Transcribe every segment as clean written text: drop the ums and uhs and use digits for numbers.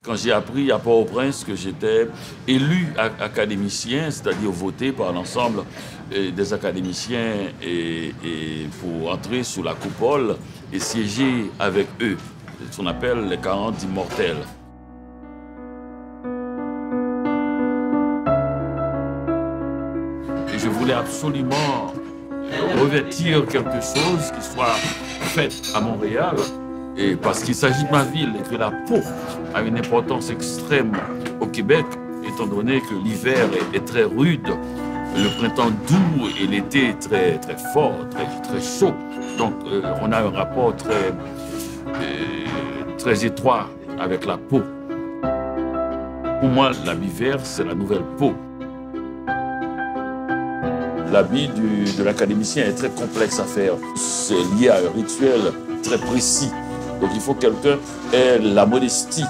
Quand j'ai appris à Port-au-Prince que j'étais élu académicien, c'est-à-dire voté par l'ensemble des académiciens et pour entrer sous la coupole et siéger avec eux, ce qu'on appelle les 40 immortels. Et je voulais absolument revêtir quelque chose qui soit fait à Montréal. Et parce qu'il s'agit de ma ville et que la peau a une importance extrême au Québec, étant donné que l'hiver est très rude, le printemps doux et l'été très fort, très chaud. Donc on a un rapport très étroit avec la peau. Pour moi, l'habit vert, c'est la nouvelle peau. L'habit de l'académicien est très complexe à faire. C'est lié à un rituel très précis. Donc il faut que quelqu'un ait la modestie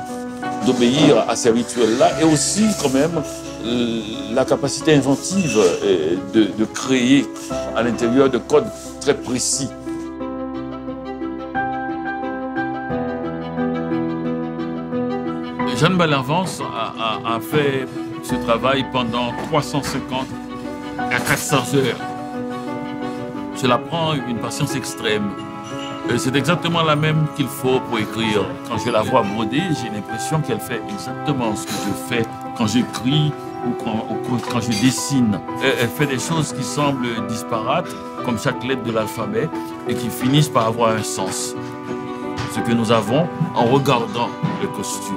d'obéir à ces rituels-là et aussi quand même la capacité inventive de créer à l'intérieur de codes très précis. Jeanne Bellavance a fait ce travail pendant 350 à 400 heures. Cela prend une patience extrême. C'est exactement la même qu'il faut pour écrire. Quand je la vois broder, j'ai l'impression qu'elle fait exactement ce que je fais quand j'écris ou quand je dessine. Elle fait des choses qui semblent disparates, comme chaque lettre de l'alphabet, et qui finissent par avoir un sens. Ce que nous avons en regardant le costume.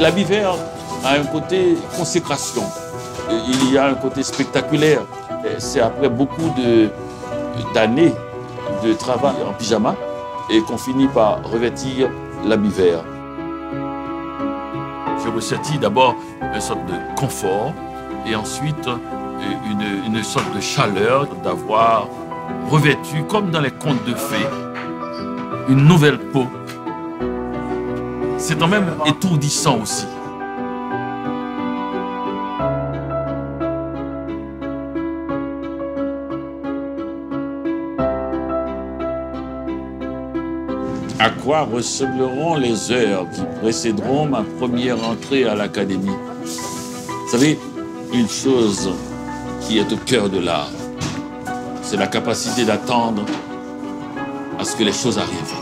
L'habit vert a un côté consécration, il y a un côté spectaculaire. C'est après beaucoup d'années de travail en pyjama et qu'on finit par revêtir l'habit vert. J'ai ressenti d'abord une sorte de confort et ensuite une sorte de chaleur d'avoir revêtu, comme dans les contes de fées, une nouvelle peau. C'est quand même étourdissant aussi. À quoi ressembleront les heures qui précéderont ma première entrée à l'académie? Vous savez, une chose qui est au cœur de l'art, c'est la capacité d'attendre à ce que les choses arrivent.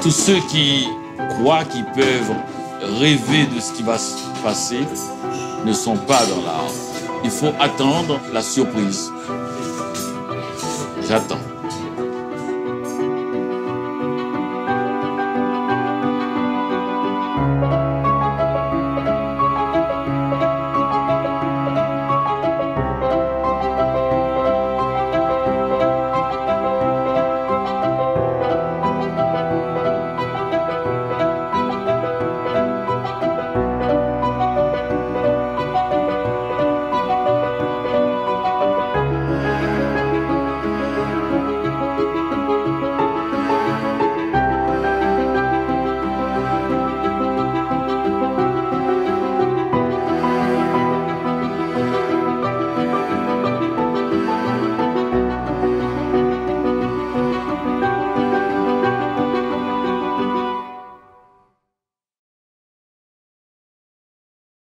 Tous ceux qui croient qu'ils peuvent rêver de ce qui va se passer ne sont pas dans l'art. Il faut attendre la surprise. J'attends.